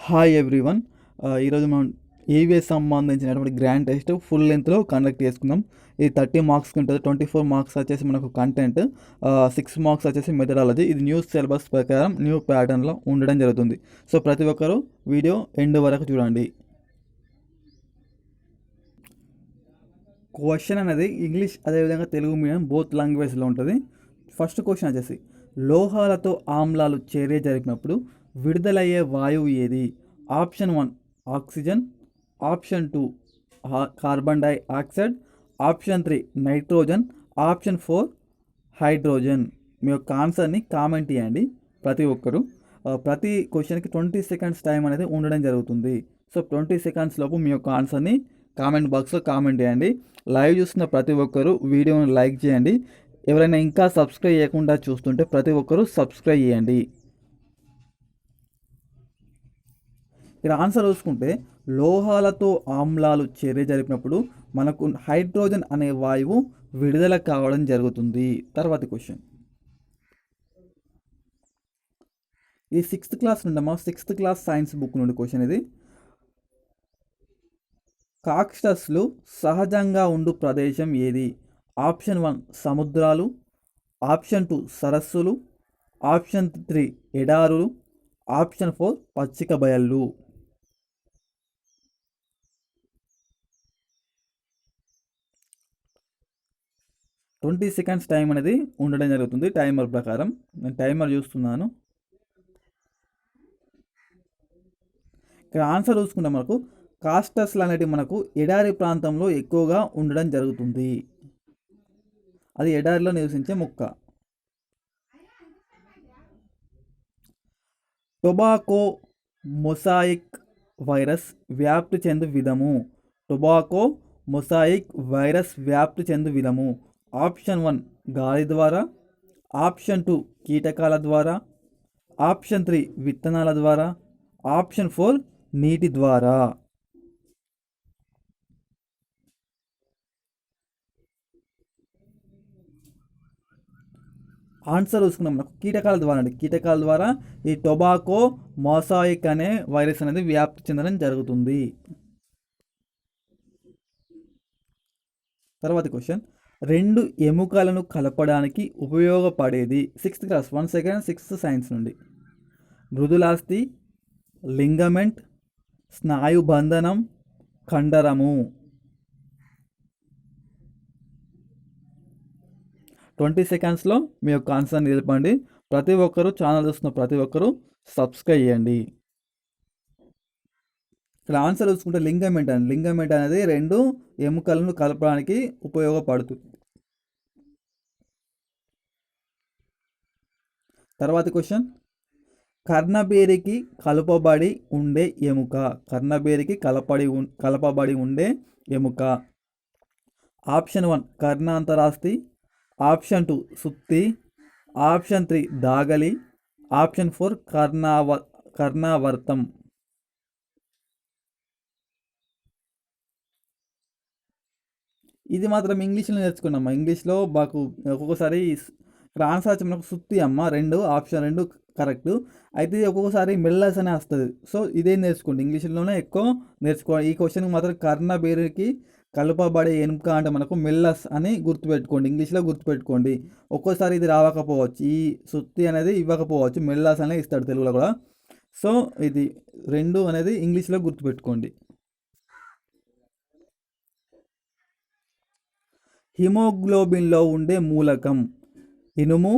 Hi everyone. ఈరోజు మనం EVS సంబంధించినటువంటి గ్రాండ్ టెస్ట్ ఫుల్ లెంత్లో కండక్ట్ చేసుకుందాం. ఇది 30 మార్క్స్కి ఉంటుంది. 24 మార్క్స్ వచ్చేసి మనకు కంటెంట్, 6 మార్క్స్ వచ్చేసి మెథడాలజీ. ఇది న్యూ సిలబస్ ప్రకారం న్యూ ప్యాటర్న్లో ఉండడం జరుగుతుంది. సో ప్రతి ఒక్కరూ వీడియో ఎండ్ వరకు చూడండి. క్వశ్చన్ అనేది ఇంగ్లీష్ అదేవిధంగా తెలుగు మీడియం బోత్ లాంగ్వేజ్లో ఉంటుంది. ఫస్ట్ క్వశ్చన్ వచ్చేసి లోహాలతో ఆమ్లాలు చర్య జరిపినప్పుడు విడుదలయ్యే వాయువు ఏది? Option 1 oxygen, option 2 carbon dioxide, option 3 nitrogen, option 4 hydrogen. మీ యొక్క ఆన్సర్ని కామెంట్ చేయండి ప్రతి ఒక్కరు. ప్రతి క్వశ్చన్కి 20 సెకండ్స్ టైం అనేది ఉండడం జరుగుతుంది. సో 20 సెకండ్స్ లోపు మీ యొక్క ఆన్సర్ని కామెంట్ బాక్స్లో కామెంట్ చేయండి. లైవ్ చూస్తున్న ప్రతి ఒక్కరు వీడియోని లైక్ చేయండి. ఎవరైనా ఇంకా సబ్స్క్రైబ్ చేయకుండా చూస్తుంటే ప్రతి ఒక్కరూ సబ్స్క్రైబ్ చేయండి. ఇక్కడ ఆన్సర్ చూసుకుంటే లోహాలతో ఆమ్లాలు చర్య జరిపినప్పుడు మనకు హైడ్రోజన్ అనే వాయువు విడుదల కావడం జరుగుతుంది. తర్వాతి క్వశ్చన్, ఈ 6th క్లాస్ నుండమ్మా 6th క్లాస్ సైన్స్ బుక్ నుండి క్వశ్చన్ ఇది. కాక్టస్లు సహజంగా ఉండు ప్రదేశం ఏది? ఆప్షన్ 1 సముద్రాలు, ఆప్షన్ 2 సరస్సులు, ఆప్షన్ 3 ఎడారులు, ఆప్షన్ 4 పచ్చిక బయళ్ళు. ట్వంటీ సెకండ్స్ టైం అనేది ఉండడం జరుగుతుంది టైమర్ ప్రకారం. నేను టైమర్ చూస్తున్నాను. ఇక్కడ ఆన్సర్ చూసుకుంటే మనకు కాస్టస్లు అనేటివి మనకు ఎడారి ప్రాంతంలో ఎక్కువగా ఉండడం జరుగుతుంది. అది ఎడారిలో నివసించే మొక్క. టొబాకో మొసాయిక్ వైరస్ వ్యాప్తి చెందు విధము. టొబాకో మొసాయిక్ వైరస్ వ్యాప్తి చెందు విధము. ఆప్షన్ 1 గాలి ద్వారా, ఆప్షన్ 2 కీటకాల ద్వారా, ఆప్షన్ 3 విత్తనాల ద్వారా, ఆప్షన్ 4 నీటి ద్వారా. ఆన్సర్ చూసుకున్నాం మనకు కీటకాల ద్వారా అండి. కీటకాల ద్వారా ఈ టొబాకో మొసాయిక్ అనే వైరస్ అనేది వ్యాప్తి చెందడం జరుగుతుంది. తర్వాత క్వశ్చన్, రెండు ఎముకలను కలపడానికి ఉపయోగపడేది? 6th class 1 second 6th science నుండి. మృదులాస్థి, లింగమెంట్, స్నాయుబంధనం, కండరము. 20 సెకండ్స్లో మీ యొక్క ఆన్సర్ని తెలపండి. ప్రతి ఒక్కరూ ఛానల్ చూస్తున్న ప్రతి ఒక్కరూ సబ్స్క్రైబ్ చేయండి. ఇక్కడ ఆన్సర్ చూసుకుంటే లింగమెంట్ అండి. లింగమెంట్ అనేది రెండు ఎముకలను కలపడానికి ఉపయోగపడుతుంది. తర్వాత క్వశ్చన్, కర్ణబేరికి కలపబడి ఉండే ఎముక. కర్ణబేరికి కలపబడి ఉండే ఎముక. ఆప్షన్ 1 కర్ణాంతరాస్థి, ఆప్షన్ 2 సుత్తి, ఆప్షన్ 3 దాగలి, ఆప్షన్ 4 కర్ణావర్తం. ఇది మాత్రం ఇంగ్లీష్లో నేర్చుకున్నాము. ఇంగ్లీష్లో మాకు ఒక్కొక్కసారి ఇక్కడ ఆన్సర్ వచ్చి మనకు సుత్తి అమ్మ. Option 2 correct. అయితే ఒక్కొక్కసారి మెల్లస్ అనే వస్తుంది. సో ఇదే నేర్చుకోండి, ఇంగ్లీష్లోనే ఎక్కువ నేర్చుకోవాలి. ఈ క్వశ్చన్కి మాత్రం కర్ణబేరికి కలపబడే ఎముక అంటే మనకు మెల్లస్ అని గుర్తుపెట్టుకోండి, ఇంగ్లీష్లో గుర్తుపెట్టుకోండి. ఒక్కోసారి ఇది రావకపోవచ్చు, ఈ సుత్తి అనేది ఇవ్వకపోవచ్చు, మెల్లస్ అనేది ఇస్తాడు తెలుగులో కూడా. సో ఇది 2 అనేది ఇంగ్లీష్లో గుర్తుపెట్టుకోండి. హిమోగ్లోబిన్లో ఉండే మూలకం ఇనుము,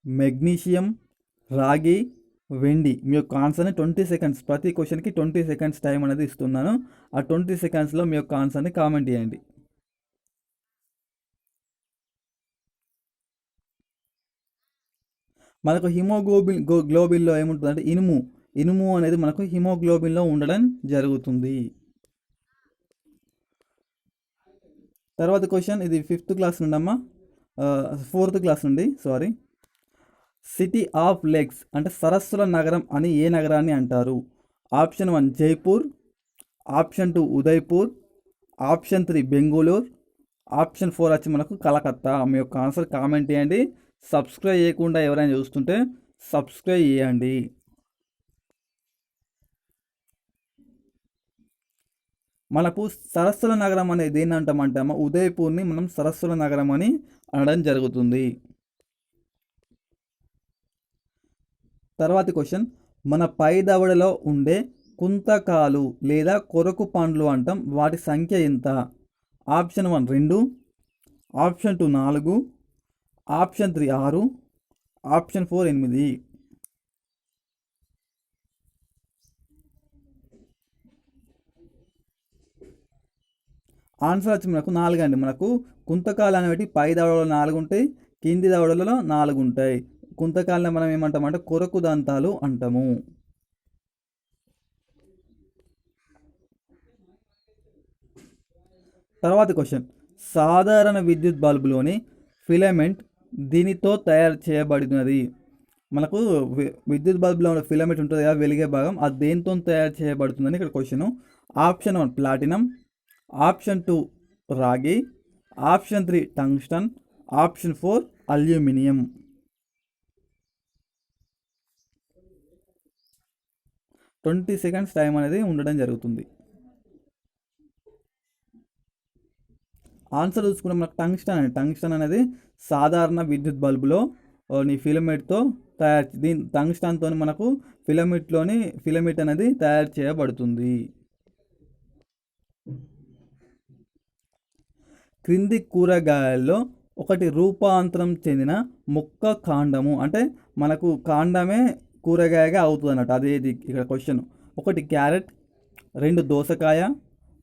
మెగ్నీషియం, రాగి, వెండి. మీ యొక్క ఆన్సర్ని 20 సెకండ్స్, ప్రతి క్వశ్చన్కి 20 సెకండ్స్ టైం అనేది ఇస్తున్నాను. ఆ 20 సెకండ్స్లో మీ యొక్క ఆన్సర్ని కామెంట్ చేయండి. మనకు గ్లోబిన్లో ఏముంటుందంటే ఇనుము అనేది మనకు హిమోగ్లోబిన్లో ఉండడం జరుగుతుంది. తర్వాత క్వశ్చన్, ఇది 5th క్లాస్ నుండి అమ్మా, 4th క్లాస్ నుండి సారీ. సిటీ ఆఫ్ లేక్స్ అంటే సరస్సుల నగరం అని ఏ నగరాన్ని అంటారు? Option 1 Jaipur, option 2 Udaipur, option 3 Bengaluru, option 4 వచ్చి మనకు కలకత్తా. మీ యొక్క ఆన్సర్ కామెంట్ చేయండి. సబ్స్క్రైబ్ చేయకుండా ఎవరైనా చూస్తుంటే సబ్స్క్రైబ్ చేయండి. మనకు సరస్సుల నగరం అనేది దేన్ని అంటామంటామో ఉదయపూర్ని మనం సరస్సుల నగరం అని అనడం జరుగుతుంది. తర్వాతి క్వశ్చన్, మన పై దవడలో ఉండే కుంతకాలు లేదా కొరకు పండ్లు అంటాం, వాటి సంఖ్య ఎంత? Option 1 2, option 2 4, option 3 6, option 4 8. Answer వచ్చి మనకు 4 అండి. మనకు కుంతకాలు అనేవి పై దవడలో 4 ఉంటాయి, కింది దవడలలో 4 ఉంటాయి. కుంతకాలను మనం ఏమంటామంటే కొరకు దంతాలు అంటాము. తర్వాత క్వశ్చన్, సాధారణ విద్యుత్ బల్బులోని ఫిలమెంట్ దీనితో తయారు చేయబడినది. మనకు విద్యుత్ బల్బులో ఉన్న ఫిలమెంట్ ఉంటుంది కదా, వెలిగే భాగం, అది దేంతో తయారు చేయబడుతుందని ఇక్కడ క్వశ్చన్. ఆప్షన్ 1 ప్లాటినం, ఆప్షన్ 2 రాగి, option 3 tungsten, option 4 aluminium. 20 seconds time అనేది ఉండడం జరుగుతుంది. ఆన్సర్ చూసుకుంటే మనకు టంగ్స్టన్ అనేది సాధారణ విద్యుత్ బల్బులో ఫిలమెంట్తో టంగ్స్టన్తో మనకు ఫిలమెంట్ అనేది తయారు చేయబడుతుంది. క్రింది కూరగాయల్లో ఒకటి రూపాంతరం చెందిన మొక్క కాండము, అంటే మనకు కాండమే కూరగాయగా అవుతుంది అన్నట్టు. అదేది ఇక్కడ క్వశ్చన్. 1 క్యారెట్, 2 దోసకాయ,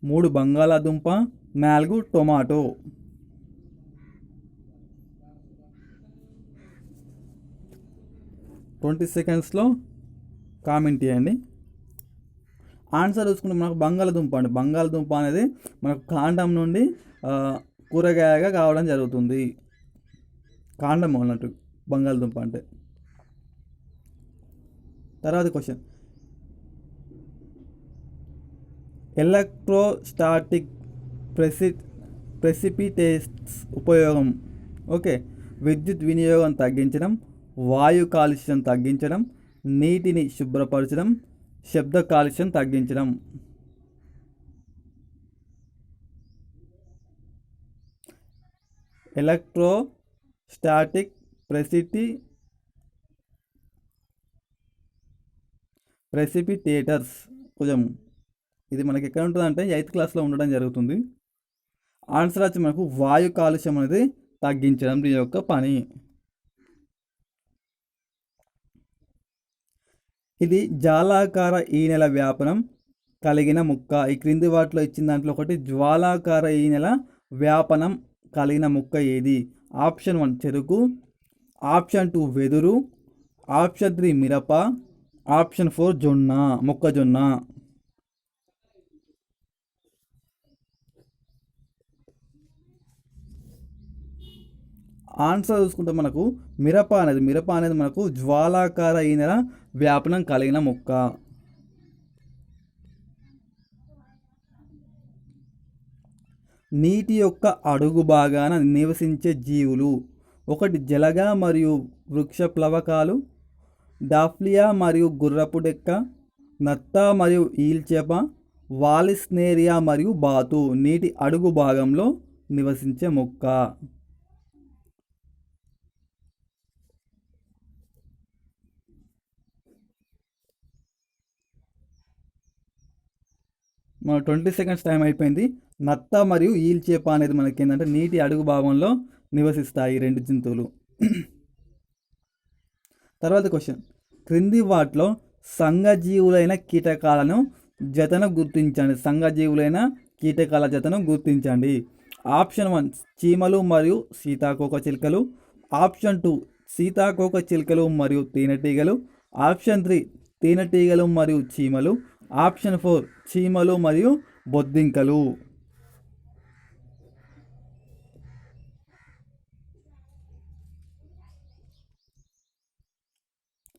3 బంగాళాదుంప, 4 టొమాటో. 20 సెకండ్స్లో కామెంట్ చేయండి. ఆన్సర్ చూసుకుంటే మనకు బంగాళదుంప అనేది మనకు కాండం నుండి కూరగాయగా కావడం జరుగుతుంది. కాండం అన్నట్టు బంగాళదుంప అంటే. తర్వాత క్వశ్చన్, ఎలక్ట్రోస్టాటిక్ ప్రెసిపిటేట్స్ ఉపయోగం. ఓకే, విద్యుత్ వినియోగం తగ్గించడం, వాయు కాలుష్యం తగ్గించడం, నీటిని శుభ్రపరచడం, శబ్ద కాలుష్యం తగ్గించడం. ఎలక్ట్రోస్టాటిక్ ప్రెసిపిటేటర్స్ కొంచెం ఇది మనకి ఎక్కడ ఉంటుంది అంటే 8th క్లాస్లో ఉండడం జరుగుతుంది. ఆన్సర్ వచ్చి మనకు వాయు కాలుష్యం అనేది తగ్గించడం దీని యొక్క పని. ఇది జాలాకార ఈనెల వ్యాపనం కలిగిన ముక్క. ఈ క్రింది వాటిలో ఇచ్చిన దాంట్లో ఒకటి జ్వాలాకార ఈనెల వ్యాపనం కలిగిన ముక్క ఏది? ఆప్షన్ 1 చెరుకు, ఆప్షన్ 2 వెదురు, ఆప్షన్ 3 మిరప, ఆప్షన్ 4 మొక్కజొన్న. ఆన్సర్ చూసుకుంటే మనకు మిరప అనేది మనకు జ్వాలాకార ఈనెల వ్యాపనం కలిగిన మొక్క. నీటి యొక్క అడుగు భాగాన నివసించే జీవులు. 1 జలగ మరియు వృక్ష ప్లవకాలు, డాఫ్లియా మరియు గుర్రపు డెక్క, నత్త మరియు ఈల్చేప, వాలిస్నేరియా మరియు బాతు. నీటి అడుగు భాగంలో నివసించే మొక్క. మన 20 సెకండ్స్ టైం అయిపోయింది. నత్త మరియు ఈల్చేప అనేది మనకి ఏంటంటే నీటి అడుగు భాగంలో నివసిస్తాయి 2 జంతువులు. తర్వాత క్వశ్చన్, క్రింది వాటిలో సంఘజీవులైన కీటకాల జతను గుర్తించండి. ఆప్షన్ 1 చీమలు మరియు సీతాకోక చిలుకలు, ఆప్షన్ 2 సీతాకోక చిలుకలు మరియు తేనెటీగలు, ఆప్షన్ 3 తేనెటీగలు మరియు చీమలు, ఆప్షన్ 4 చీమలు మరియు బొద్దింకలు.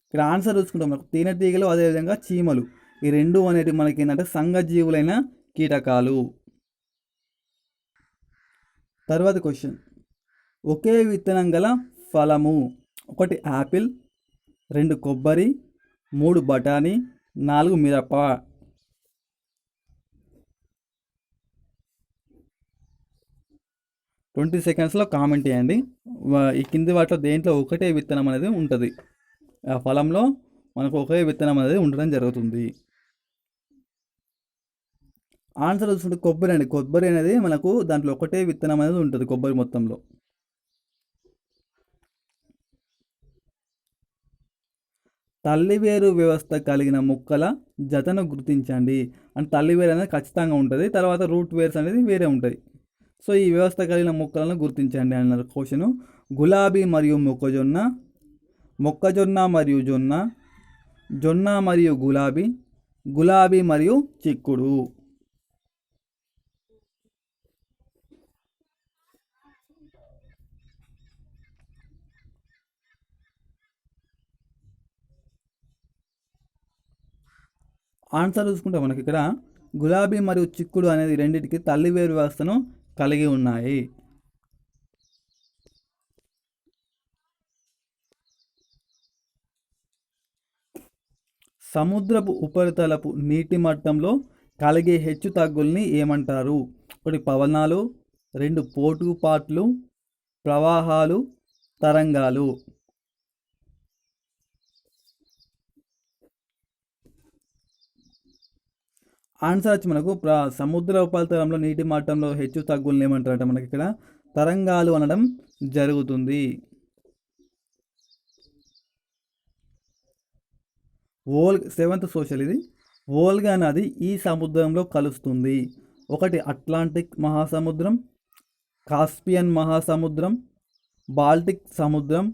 ఇక్కడ ఆన్సర్ చూసుకుంటాం మనకు తేనెటీగలు అదేవిధంగా చీమలు, ఈ 2 అనేటివి మనకి ఏంటంటే సంఘజీవులైన కీటకాలు. తర్వాత క్వశ్చన్, ఒకే విత్తనం గల ఫలము. 1 యాపిల్, 2 కొబ్బరి, 3 బఠానీ, 4 మిరప. 20 సెకండ్స్లో కామెంట్ చేయండి. ఈ కింది వాటిలో దేంట్లో ఒకటే విత్తనం అనేది ఉంటుంది. ఆ ఫలంలో మనకు ఒకే విత్తనం అనేది ఉండడం జరుగుతుంది. ఆన్సర్ చూసుకుంటే కొబ్బరి అండి. కొబ్బరి అనేది మనకు దాంట్లో ఒకటే విత్తనం అనేది ఉంటుంది కొబ్బరి మొత్తంలో. తల్లివేరు వ్యవస్థ కలిగిన మొక్కల జతను గుర్తించండి. అంటే తల్లివేరు అనేది ఖచ్చితంగా ఉంటుంది, తర్వాత రూట్ వేర్స్ అనేది వేరే ఉంటాయి. సో ఈ వ్యవస్థ కలిగిన మొక్కలను గుర్తించండి అన్నారు క్వశ్చను. గులాబీ మరియు మొక్కజొన్న, మొక్కజొన్న మరియు జొన్న, జొన్న మరియు గులాబీ, గులాబీ మరియు చిక్కుడు. ఆన్సర్ చూసుకుంటే మనకి ఇక్కడ గులాబీ మరియు చిక్కుడు అనేది రెండింటికి తల్లివేరు వ్యవస్థను కలిగి ఉన్నాయి. సముద్రపు ఉపరితలపు నీటి మట్టంలో కలిగే హెచ్చు తగ్గుల్ని ఏమంటారు? 1 పవనాలు, 2 పోటుపాట్లు, ప్రవాహాలు, తరంగాలు. ఆన్సర్ వచ్చి మనకు సముద్ర ఉపరితలంలో నీటి మట్టంలో హెచ్చు తగ్గుల్ని ఏమంటారంటే మనకి ఇక్కడ తరంగాలు అనడం జరుగుతుంది. సెవెంత్ సోషల్ ఇది. వోల్గా నది ఈ సముద్రంలో కలుస్తుంది. 1 అట్లాంటిక్ మహాసముద్రం, కాస్పియన్ మహాసముద్రం, బాల్టిక్ సముద్రం,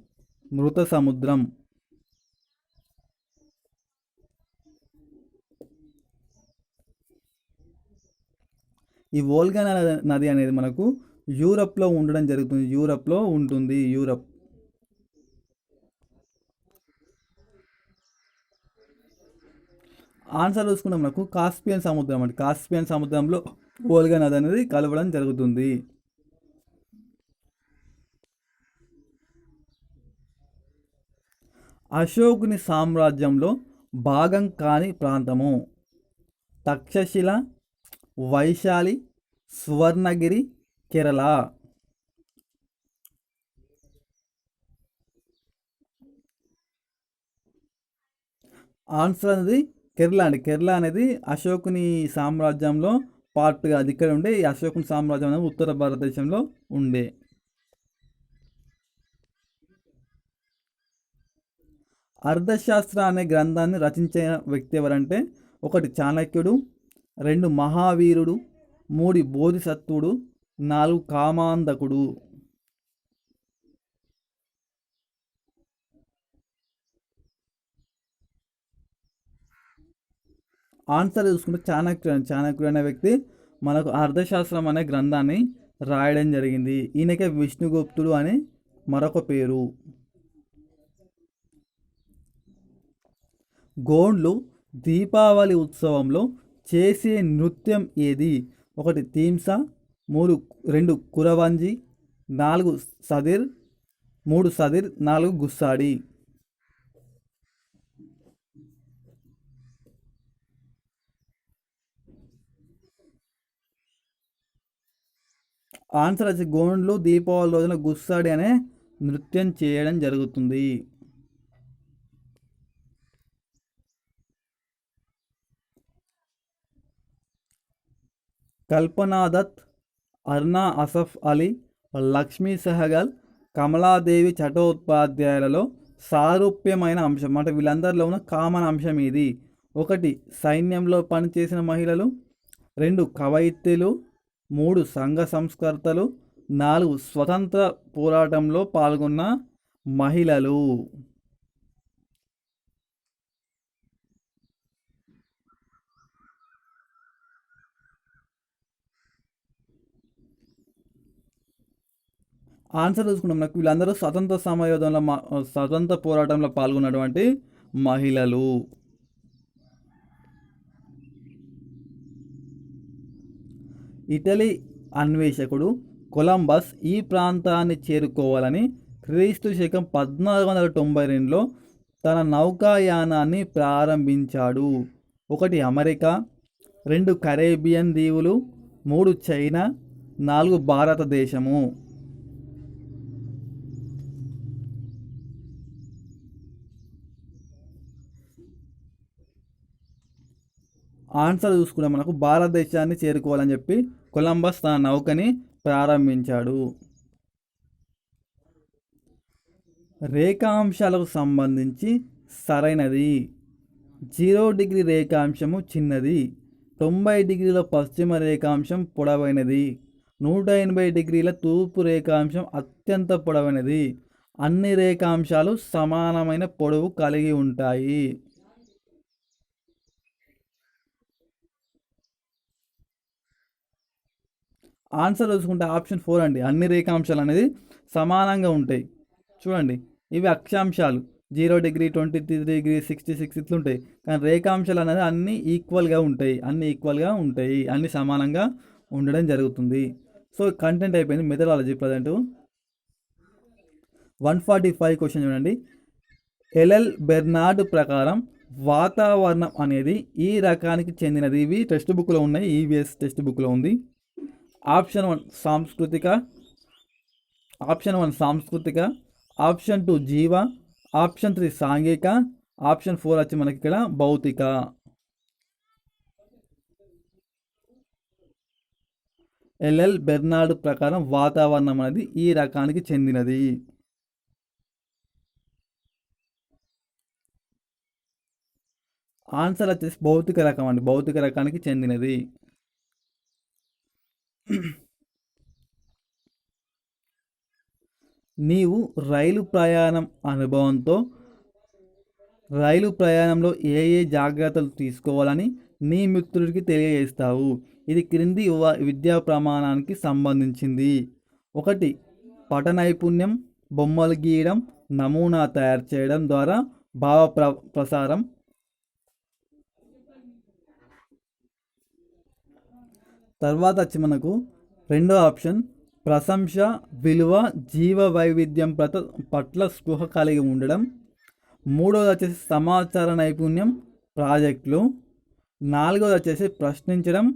మృత సముద్రం. ఈ వోల్గా నది అనేది మనకు యూరప్లో ఉండడం జరుగుతుంది. యూరప్లో ఉంటుంది. యూరప్. ఆన్సర్ చూసుకుంటే మనకు కాస్పియన్ సముద్రం అండి. కాస్పియన్ సముద్రంలో వోల్గా నది అనేది కలవడం జరుగుతుంది. అశోకుని సామ్రాజ్యంలో భాగం కాని ప్రాంతము? తక్షశిల, వైశాలి, స్వర్ణగిరి, కేరళ. ఆన్సర్ అనేది కేరళ అండి. కేరళ అనేది అశోకుని సామ్రాజ్యంలో పార్ట్గా అది ఇక్కడ ఉండే. ఈ అశోకుని సామ్రాజ్యం అనేది ఉత్తర భారతదేశంలో ఉండే. అర్థశాస్త్ర అనే గ్రంథాన్ని రచించిన వ్యక్తి ఎవరంటే 1 చాణక్యుడు, 2 మహావీరుడు, 3 బోధిసత్వుడు, 4 కామాంధకుడు. ఆన్సర్ చూసుకుంటే చాణక్యుడు అనే వ్యక్తి మనకు అర్థశాస్త్రం అనే గ్రంథాన్ని రాయడం జరిగింది. ఈయనకే విష్ణుగుప్తుడు అని మరొక పేరు. గోండ్లు దీపావళి ఉత్సవంలో చేసే నృత్యం ఏది? 1 తీమ్సా, 2 కురవంజి, 4 సదిర్, 3 సదిర్, 4 గుస్సాడి. ఆన్సర్ వచ్చి గోండ్లు దీపావళి రోజున గుస్సాడి అనే నృత్యం చేయడం జరుగుతుంది. కల్పనా దత్, అర్నా అసఫ్ అలీ, లక్ష్మీ సెహగల్, కమలాదేవి చటోపాధ్యాయులలో సారూప్యమైన అంశం అంటే వీళ్ళందరిలో ఉన్న కామన్ అంశం ఇది? 1 సైన్యంలో పనిచేసిన మహిళలు, 2 కవయిత్రులు, 3 సంఘ సంస్కర్తలు, 4 స్వతంత్ర పోరాటంలో పాల్గొన్న మహిళలు. ఆన్సర్ చూసుకున్నాం. నాకు వీళ్ళందరూ స్వతంత్ర పోరాటంలో పాల్గొన్నటువంటి మహిళలు. ఇటలీ అన్వేషకుడు కొలంబస్ ఈ ప్రాంతాన్ని చేరుకోవాలని క్రీస్తు శకం 1492లో తన నౌకాయానాన్ని ప్రారంభించాడు. 1 అమెరికా, 2 కరేబియన్ దీవులు, 3 చైనా, 4 భారతదేశము. ఆన్సర్ చూసుకుంటే మనకు భారతదేశాన్ని చేరుకోవాలని చెప్పి కొలంబస్ తన నౌకని ప్రారంభించాడు. రేఖాంశాలకు సంబంధించి సరైనది. 0 డిగ్రీ రేఖాంశము చిన్నది, 90 డిగ్రీల పశ్చిమ రేఖాంశం పొడవైనది, 180 డిగ్రీల తూర్పు రేఖాంశం అత్యంత పొడవైనది. అన్ని రేఖాంశాలు సమానమైన పొడవు కలిగి ఉంటాయి. ఆన్సర్ చూసుకుంటే ఆప్షన్ 4 అండి. అన్ని రేఖాంశాలు అనేది సమానంగా ఉంటాయి. చూడండి, ఇవి అక్షాంశాలు 0 డిగ్రీ, 23 డిగ్రీ, 66 ఇట్లుంటాయి. కానీ రేఖాంశాలు అనేది అన్నీ ఈక్వల్గా ఉంటాయి, అన్నీ సమానంగా ఉండడం జరుగుతుంది. సో కంటెంట్ అయిపోయింది. మెథడాలజీ ప్రజెంట్ 145 క్వశ్చన్ చూడండి. ఎల్ఎల్ బెర్నార్డ్ ప్రకారం వాతావరణం అనేది ఈ రకానికి చెందినది. ఇవి టెక్స్ట్ బుక్లో ఉన్నాయి, ఈవీఎస్ టెక్స్ట్ బుక్లో ఉంది. ఆప్షన్ 1 సాంస్కృతిక, ఆప్షన్ 2 జీవ, ఆప్షన్ 3 సాంఘిక, ఆప్షన్ 4 వచ్చి మనకి ఇక్కడ భౌతిక. ఎల్ఎల్ బెర్నార్డ్ ప్రకారం వాతావరణం అనేది ఈ రకానికి చెందినది. ఆన్సర్ వచ్చేసి భౌతిక రకం అండి, భౌతిక రకానికి చెందినది. నీవు రైలు ప్రయాణంలో ఏ జాగ్రత్తలు తీసుకోవాలని నీ మిత్రుడికి తెలియజేస్తావు. ఇది క్రింది విద్యా ప్రమాణానికి సంబంధించింది. 1 పట నైపుణ్యం, బొమ్మలు గీయడం, నమూనా తయారు చేయడం ద్వారా భావ ప్రసారం. తర్వాత వచ్చి మనకు రెండో ఆప్షన్ ప్రశంస, విలువ, జీవ వైవిధ్యం పట్ల స్పృహ కలిగి ఉండడం. మూడోది వచ్చేసి సమాచార నైపుణ్యం, ప్రాజెక్టులు. నాలుగోది వచ్చేసి ప్రశ్నించడం,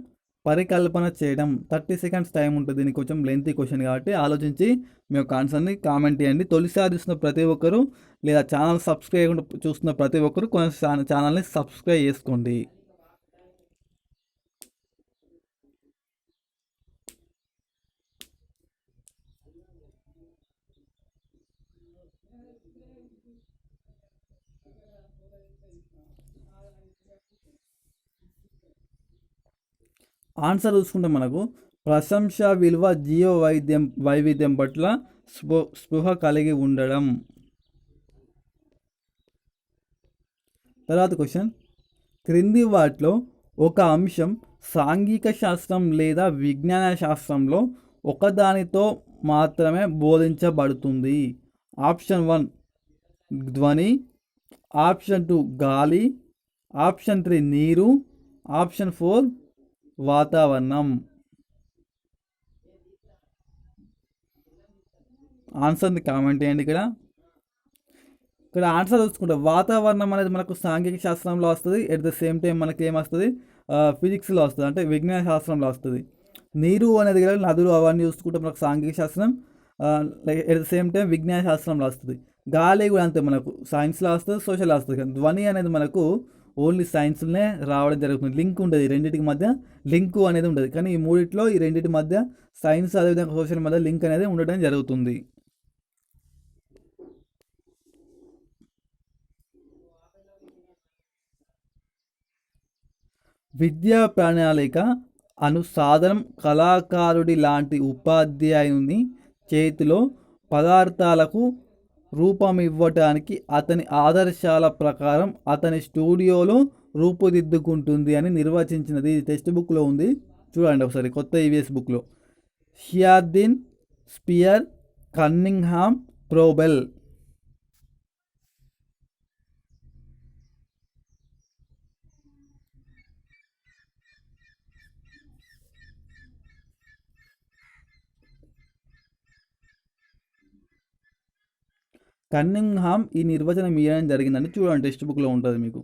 పరికల్పన చేయడం. 30 సెకండ్స్ టైం ఉంటుంది. దీనికి కొంచెం లెంతీ క్వశ్చన్ కాబట్టి ఆలోచించి మీ యొక్క ఆన్సర్ని కామెంట్ చేయండి. తొలిసారి చూస్తున్న ప్రతి ఒక్కరు లేదా ఛానల్ సబ్స్క్రైబ్ చూస్తున్న ప్రతి ఒక్కరు కొంచెం ఛానల్ని సబ్స్క్రైబ్ చేసుకోండి. ఆన్సర్ చూసుకుంటే మనకు ప్రశంస, విలువ, జీవ వైవిధ్యం పట్ల స్పృహ కలిగి ఉండడం. తర్వాత క్వశ్చన్, క్రింది వాటిలో ఒక అంశం సాంఘిక శాస్త్రం లేదా విజ్ఞాన శాస్త్రంలో ఒకదానితో మాత్రమే బోధించబడుతుంది. ఆప్షన్ 1 ధ్వని, ఆప్షన్ 2 గాలి, ఆప్షన్ 3 నీరు, ఆప్షన్ 4 వాతావరణం. ఆన్సర్ని కామెంట్ చేయండి. ఇక్కడ ఆన్సర్ చూసుకుంటే వాతావరణం అనేది మనకు సాంఘిక శాస్త్రంలో వస్తుంది. ఎట్ ద సేమ్ టైం మనకి ఏమొస్తుంది, ఫిజిక్స్లో వస్తుంది, అంటే విజ్ఞాన శాస్త్రంలో వస్తుంది. నీరు అనేది కూడా నదులు అవన్నీ చూసుకుంటే మనకు సాంఘిక శాస్త్రం, ఎట్ ద సేమ్ టైం విజ్ఞాన శాస్త్రంలో వస్తుంది. గాలి కూడా అంతే మనకు సైన్స్లో వస్తుంది, సోషల్లో వస్తుంది. కానీ ధ్వని అనేది మనకు ఓన్లీ సైన్స్లోనే రావడం జరుగుతుంది. లింక్ ఉంటుంది, రెండింటికి మధ్య లింకు అనేది ఉంటుంది. కానీ ఈ మూడిట్లో ఈ రెండింటి మధ్య సైన్స్ అదేవిధంగా సోషల్ మధ్య లింక్ అనేది ఉండడం జరుగుతుంది. విద్యా ప్రణాళిక అనుసాధనం కళాకారుడి లాంటి ఉపాధ్యాయుని చేతిలో పదార్థాలకు రూపమివ్వటానికి అతని ఆదర్శాల ప్రకారం అతని స్టూడియోలో రూపుదిద్దుకుంటుంది అని నిర్వచించినది. ఇది టెక్స్ట్ బుక్లో ఉంది, చూడండి ఒకసారి. కొత్త ఈవీఎస్ బుక్లో షియార్డిన్, స్పియర్, కన్నింగ్హామ్, ప్రోబెల్. కన్నింగ్హామ్ ఈ నిర్వచనం ఇవ్వడం జరిగిందని చూడండి, టెక్స్ట్ బుక్లో ఉంటుంది మీకు.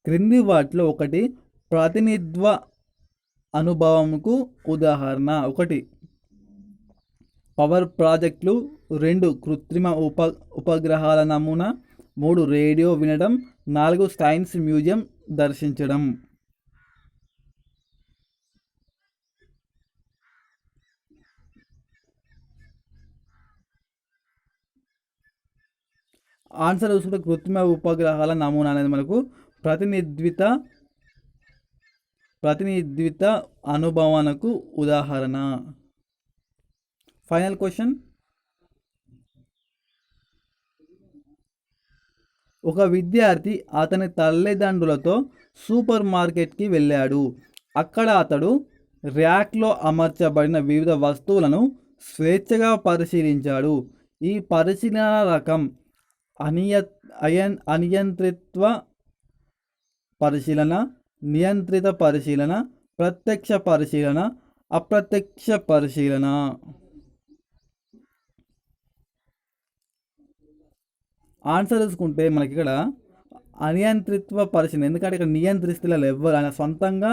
క్రింది వాటిలో ఒకటి ప్రాతినిధ్వ అనుభవంకు ఉదాహరణ. 1 పవర్ ప్రాజెక్టులు, 2 కృత్రిమ ఉపగ్రహాల నమూనా, 3 రేడియో వినడం, 4 సైన్స్ మ్యూజియం దర్శించడం. ఆన్సర్ చూసుకుంటే కృత్రిమ ఉపగ్రహాల నమూనా అనేది మనకు ప్రతినిధిత్వ ప్రతినిధిత్వ అనుభవానికి ఉదాహరణ. Final question. ఒక విద్యార్థి అతని తల్లిదండ్రులతో సూపర్ మార్కెట్కి వెళ్ళాడు. అక్కడ అతడు ర్యాక్లో అమర్చబడిన వివిధ వస్తువులను స్వేచ్ఛగా పరిశీలించాడు. ఈ పరిశీలన రకం అనియంత్రిత్వ పరిశీలన, నియంత్రిత పరిశీలన, ప్రత్యక్ష పరిశీలన, అప్రత్యక్ష పరిశీలన. ఆన్సర్ చూసుకుంటే మనకి ఇక్కడ అనియంత్రిత్వ పరిశీలన. ఎందుకంటే ఇక్కడ నియంత్రిస్తున్నారు ఎవరు, ఆయన సొంతంగా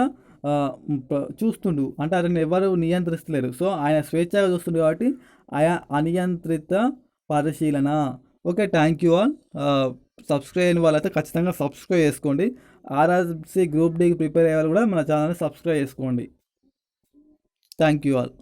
చూస్తుండు, అంటే అతను ఎవరు నియంత్రిస్తలేరు. సో ఆయన స్వేచ్ఛగా చూస్తుండు కాబట్టి ఆయా అనియంత్రిత పరిశీలన. Okay, thank you all. Subscribe అయిన వాళ్ళైతే ఖచ్చితంగా సబ్స్క్రైబ్ చేసుకోండి. ఆర్ఆర్సీ గ్రూప్ డీకి ప్రిపేర్ అయ్యే వాళ్ళు కూడా మన ఛానల్ని సబ్స్క్రైబ్ చేసుకోండి. Thank you all.